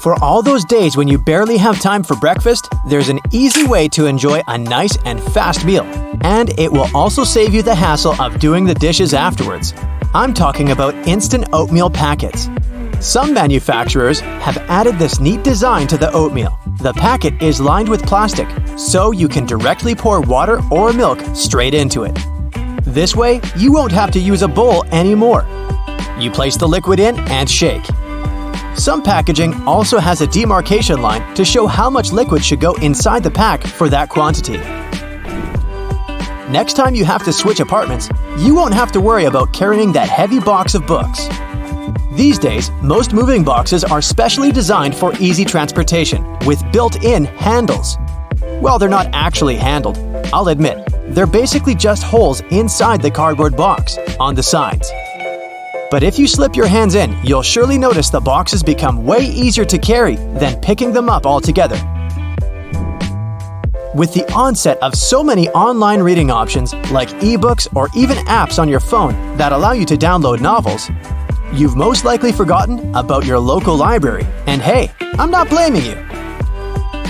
For all those days when you barely have time for breakfast, there's an easy way to enjoy a nice and fast meal. And it will also save you the hassle of doing the dishes afterwards. I'm talking about instant oatmeal packets. Some manufacturers have added this neat design to the oatmeal. The packet is lined with plastic, so you can directly pour water or milk straight into it. This way, you won't have to use a bowl anymore. You place the liquid in and shake. Some packaging also has a demarcation line to show how much liquid should go inside the pack for that quantity. Next time you have to switch apartments, you won't have to worry about carrying that heavy box of books. These days, most moving boxes are specially designed for easy transportation with built-in handles. Well, they're not actually handled, I'll admit. They're basically just holes inside the cardboard box, on the sides. But if you slip your hands in, you'll surely notice the boxes become way easier to carry than picking them up altogether. With the onset of so many online reading options like ebooks or even apps on your phone that allow you to download novels, you've most likely forgotten about your local library. And hey, I'm not blaming you.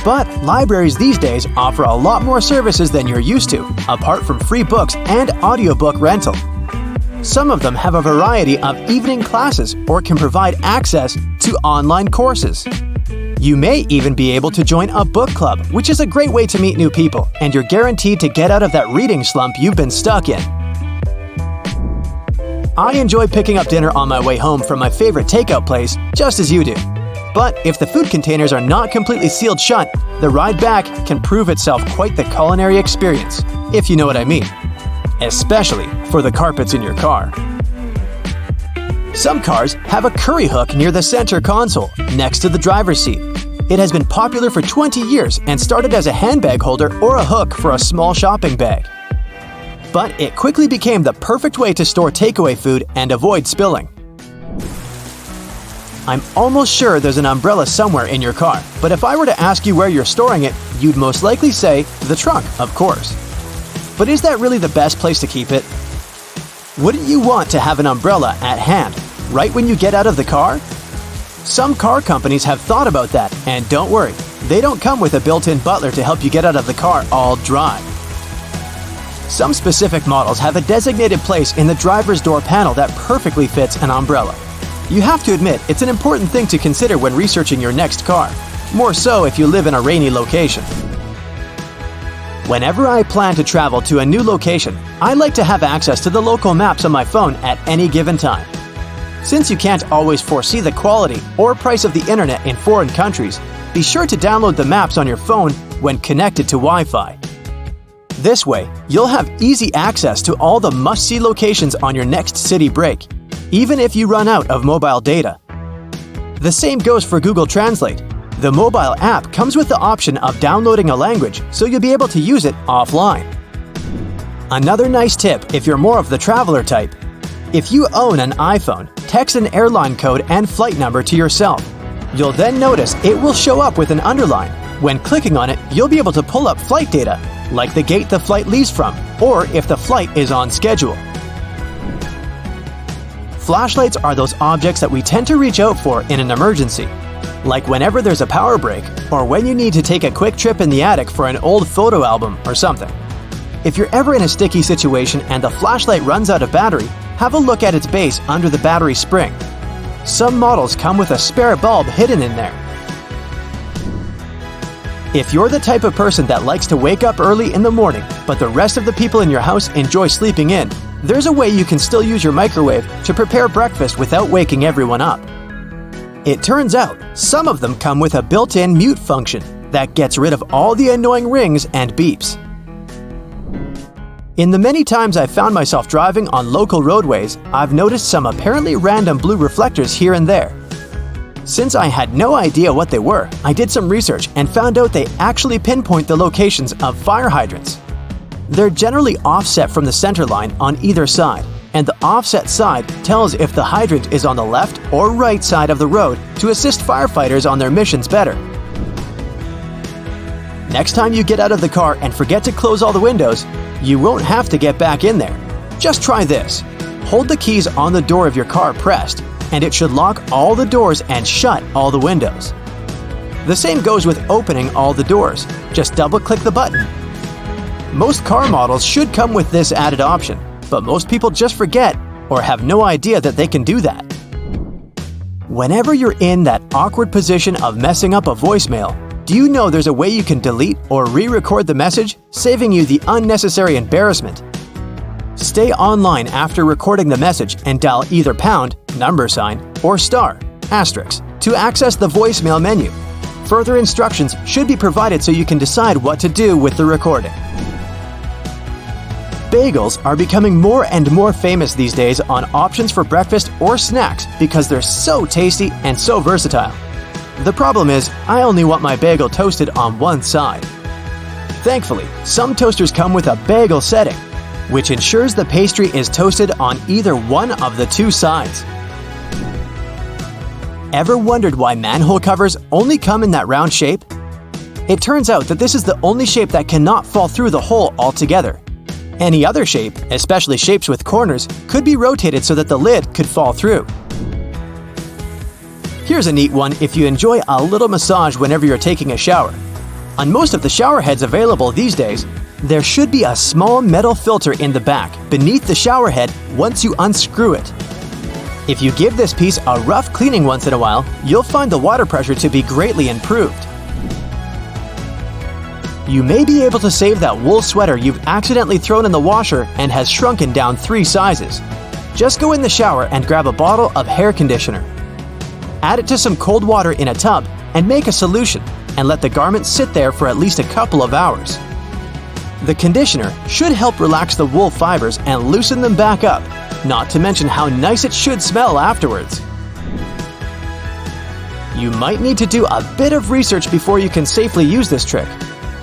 But libraries these days offer a lot more services than you're used to, apart from free books and audiobook rental. Some of them have a variety of evening classes or can provide access to online courses. You may even be able to join a book club, which is a great way to meet new people, and you're guaranteed to get out of that reading slump you've been stuck in. I enjoy picking up dinner on my way home from my favorite takeout place, just as you do. But if the food containers are not completely sealed shut, the ride back can prove itself quite the culinary experience, if you know what I mean. Especially for the carpets in your car. Some cars have a curry hook near the center console, next to the driver's seat. It has been popular for 20 years and started as a handbag holder or a hook for a small shopping bag. But it quickly became the perfect way to store takeaway food and avoid spilling. I'm almost sure there's an umbrella somewhere in your car, but if I were to ask you where you're storing it, you'd most likely say the trunk, of course. But is that really the best place to keep it? Wouldn't you want to have an umbrella at hand, right when you get out of the car? Some car companies have thought about that, and don't worry, they don't come with a built-in butler to help you get out of the car all dry. Some specific models have a designated place in the driver's door panel that perfectly fits an umbrella. You have to admit, it's an important thing to consider when researching your next car, more so if you live in a rainy location. Whenever I plan to travel to a new location, I like to have access to the local maps on my phone at any given time. Since you can't always foresee the quality or price of the internet in foreign countries, be sure to download the maps on your phone when connected to Wi-Fi. This way, you'll have easy access to all the must-see locations on your next city break, even if you run out of mobile data. The same goes for Google Translate. The mobile app comes with the option of downloading a language, so you'll be able to use it offline. Another nice tip if you're more of the traveler type. If you own an iPhone, text an airline code and flight number to yourself. You'll then notice it will show up with an underline. When clicking on it, you'll be able to pull up flight data, like the gate the flight leaves from, or if the flight is on schedule. Flashlights are those objects that we tend to reach out for in an emergency, like whenever there's a power break or when you need to take a quick trip in the attic for an old photo album or something. If you're ever in a sticky situation and the flashlight runs out of battery, have a look at its base under the battery spring. Some models come with a spare bulb hidden in there. If you're the type of person that likes to wake up early in the morning, but the rest of the people in your house enjoy sleeping in, there's a way you can still use your microwave to prepare breakfast without waking everyone up. It turns out, some of them come with a built-in mute function that gets rid of all the annoying rings and beeps. In the many times I've found myself driving on local roadways, I've noticed some apparently random blue reflectors here and there. Since I had no idea what they were, I did some research and found out they actually pinpoint the locations of fire hydrants. They're generally offset from the center line on either side, and the offset side tells if the hydrant is on the left or right side of the road to assist firefighters on their missions better. Next time you get out of the car and forget to close all the windows, you won't have to get back in there. Just try this. Hold the keys on the door of your car pressed, and it should lock all the doors and shut all the windows. The same goes with opening all the doors. Just double-click the button. Most car models should come with this added option, but most people just forget or have no idea that they can do that. Whenever you're in that awkward position of messing up a voicemail, do you know there's a way you can delete or re-record the message, saving you the unnecessary embarrassment? Stay online after recording the message and dial either pound, $ or star, asterisk, to access the voicemail menu. Further instructions should be provided so you can decide what to do with the recording. Bagels are becoming more and more famous these days on options for breakfast or snacks because they're so tasty and so versatile. The problem is, I only want my bagel toasted on one side. Thankfully, some toasters come with a bagel setting, which ensures the pastry is toasted on either one of the two sides. Ever wondered why manhole covers only come in that round shape? It turns out that this is the only shape that cannot fall through the hole altogether. Any other shape, especially shapes with corners, could be rotated so that the lid could fall through. Here's a neat one if you enjoy a little massage whenever you're taking a shower. On most of the shower heads available these days, there should be a small metal filter in the back beneath the shower head once you unscrew it. If you give this piece a rough cleaning once in a while, you'll find the water pressure to be greatly improved. You may be able to save that wool sweater you've accidentally thrown in the washer and has shrunken down 3 sizes. Just go in the shower and grab a bottle of hair conditioner. Add it to some cold water in a tub and make a solution, and let the garment sit there for at least a couple of hours. The conditioner should help relax the wool fibers and loosen them back up, not to mention how nice it should smell afterwards. You might need to do a bit of research before you can safely use this trick.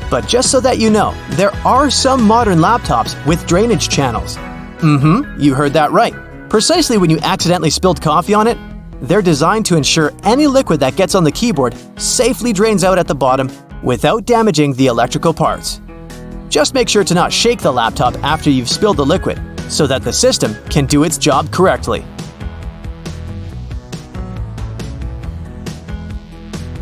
But just so that you know, there are some modern laptops with drainage channels. You heard that right. Precisely when you accidentally spilled coffee on it, they're designed to ensure any liquid that gets on the keyboard safely drains out at the bottom without damaging the electrical parts. Just make sure to not shake the laptop after you've spilled the liquid so that the system can do its job correctly.